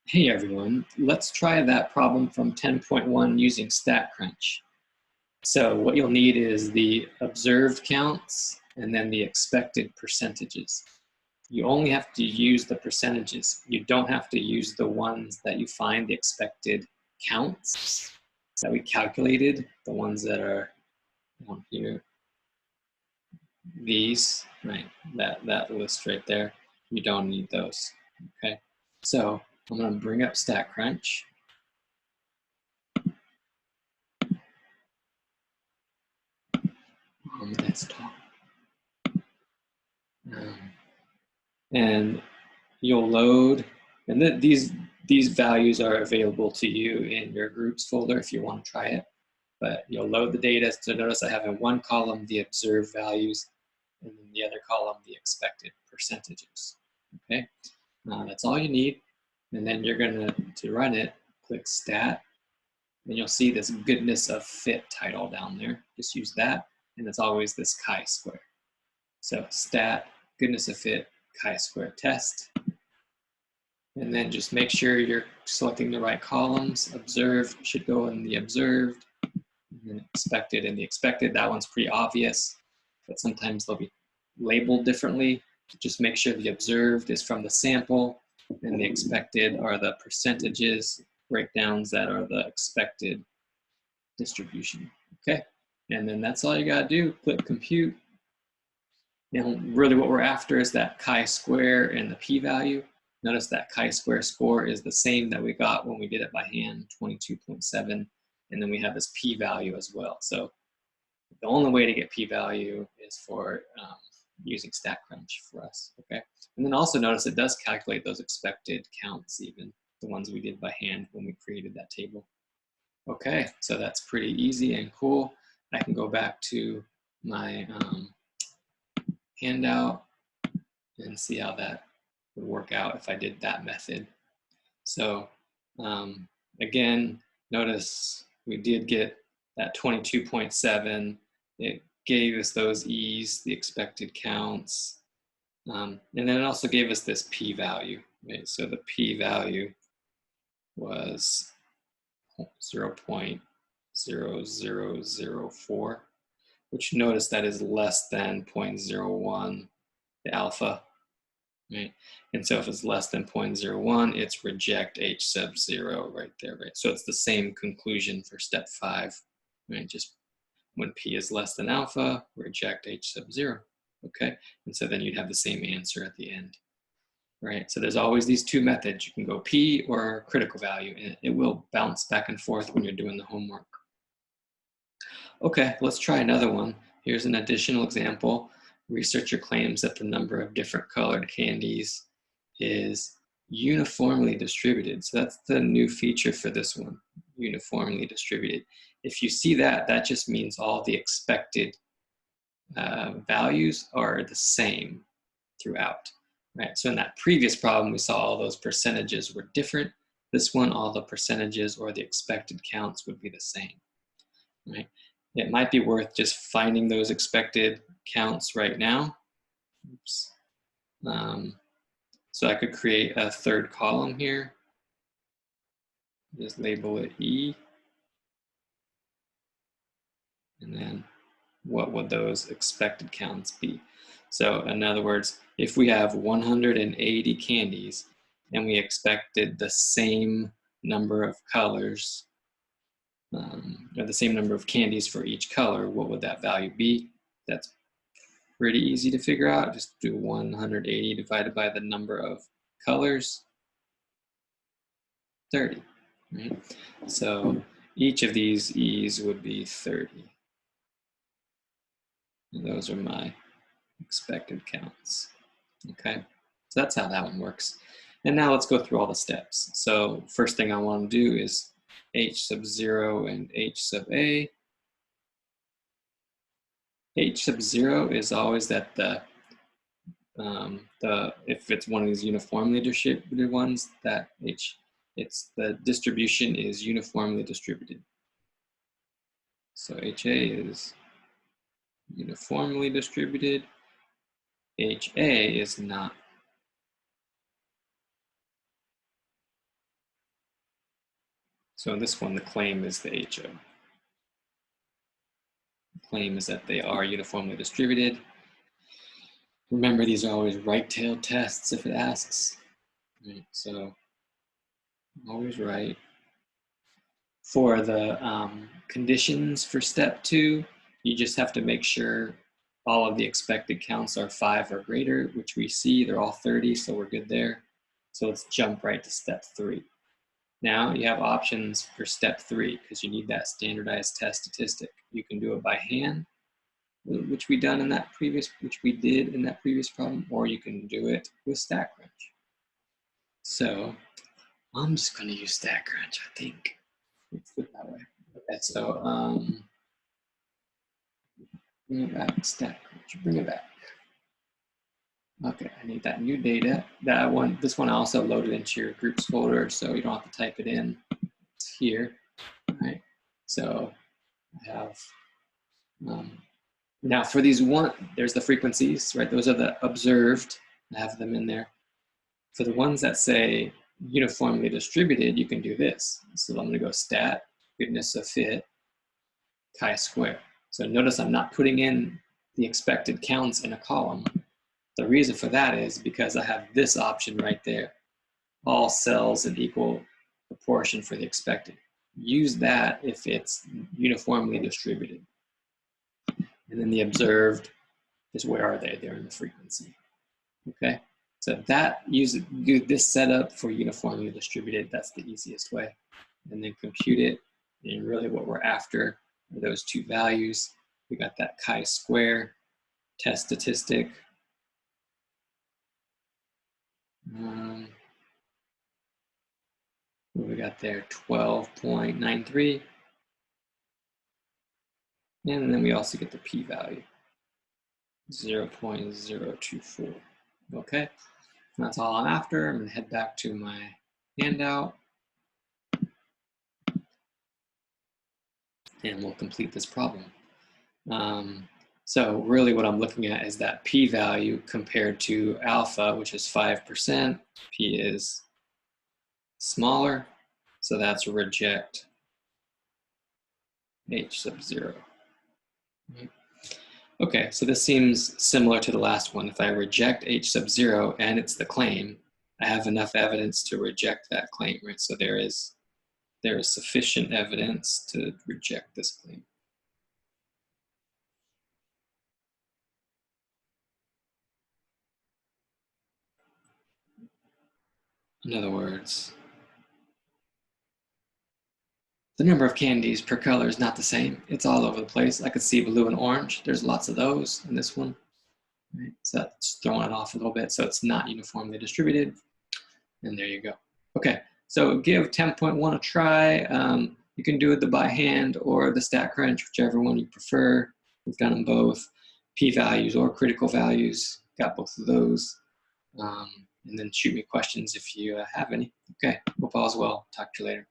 Hey everyone, let's try that problem from 10.1 using StatCrunch. So what you'll need is the observed counts and then the expected percentages. You only have to use the percentages. You don't have to use the ones that you find the expected counts that we calculated, the ones that are down here. These, right, that list right there, you don't need those, okay? So I'm gonna bring up StatCrunch. Let's talk. And you'll load, and these values are available to you in your groups folder if you want to try it. But you'll load the data. So notice I have in one column the observed values, and in the other column the expected percentages. Okay, that's all you need. And then you're gonna to run it, click Stat, and you'll see this goodness of fit title down there. Just use that, and it's always this chi-square. So Stat goodness of fit chi-square test. And then just make sure you're selecting the right columns. Observed should go in the observed, and then expected in the expected. That one's pretty obvious, but sometimes they'll be labeled differently. Just make sure the observed is from the sample, and the expected are the percentages, breakdowns that are the expected distribution. Okay, and then that's all you gotta do. Click compute. And really what we're after is that chi-square and the p-value. Notice that chi-square score is the same that we got when we did it by hand, 22.7, and then we have this p-value as well. So the only way to get p-value is for using StatCrunch for us, okay? And then also notice it does calculate those expected counts, even the ones we did by hand when we created that table. Okay, so that's pretty easy and cool. I can go back to my handout and see how that would work out if I did that method. So again, notice we did get that 22.7. It gave us those E's, the expected counts. And then it also gave us this p-value. Right? So the p-value was 0.0004, which notice that is less than 0.01, the alpha. Right? And so if it's less than 0.01, it's reject H sub 0 right there, right? So it's the same conclusion for step 5, right? Just when P is less than alpha, reject H sub 0, okay? And so then you'd have the same answer at the end, right? So there's always these two methods. You can go P or critical value, and it will bounce back and forth when you're doing the homework. Okay, let's try another one. Here's an additional example. Researcher claims that the number of different colored candies is uniformly distributed. So that's the new feature for this one, uniformly distributed. If you see that, that just means all the expected values are the same throughout, right? So in that previous problem, we saw all those percentages were different. This one, all the percentages or the expected counts would be the same, right? It might be worth just finding those expected counts right now. Oops. So I could create a third column here. Just label it E. And then what would those expected counts be? So in other words, if we have 180 candies and we expected the same number of colors, or the same number of candies for each color, what would that value be? That's pretty easy to figure out. Just do 180 divided by the number of colors, 30, right? So each of these E's would be 30. And those are my expected counts, okay? So that's how that one works. And now let's go through all the steps. So first thing I want to do is H sub 0 and H sub A. H sub 0 is always that if it's one of these uniformly distributed ones, that the distribution is uniformly distributed. So HA is uniformly distributed. HA is not. So in this one, the claim is the HO. The claim is that they are uniformly distributed. Remember, these are always right-tailed tests if it asks. Right, so always right. For the conditions for step 2, you just have to make sure all of the expected counts are 5 or greater, which we see they're all 30, so we're good there. So let's jump right to step 3. Now you have options for step 3 because you need that standardized test statistic. You can do it by hand, which we did in that previous problem, or you can do it with StatCrunch. So I'm just going to use StatCrunch, I think. Let's do it that way. Okay, so bring it back, StatCrunch, bring it back. Okay, I need that new data. This one I also loaded into your groups folder, so you don't have to type it in. It's here. All right, so I have now for these there's the frequencies, right? Those are the observed. I have them in there. For the ones that say uniformly distributed, you can do this. So I'm going to go stat goodness of fit chi-square. So notice I'm not putting in the expected counts in a column. The reason for that is because I have this option right there, all cells in equal proportion for the expected. Use that if it's uniformly distributed. And then the observed is where are they? They're in the frequency. Okay, so do this setup for uniformly distributed. That's the easiest way. And then compute it. And really what we're after are those two values. We got that chi-square test statistic. What we got there? 12.93. And then we also get the p-value, 0.024. Okay, that's all I'm after. I'm going to head back to my handout. And we'll complete this problem. So really what I'm looking at is that p-value compared to alpha, which is 5%. P is smaller, so that's reject H sub 0. Okay, so this seems similar to the last one. If I reject H sub 0 and it's the claim, I have enough evidence to reject that claim, right? So there is sufficient evidence to reject this claim. In other words, the number of candies per color is not the same. It's all over the place. I could see blue and orange. There's lots of those in this one. Right? So that's throwing it off a little bit. So it's not uniformly distributed. And there you go. Okay, so give 10.1 a try. You can do it by hand or the StatCrunch, whichever one you prefer. We've done them both. P-values or critical values. Got both of those. And then shoot me questions if you have any. Okay, hope all's well. Talk to you later.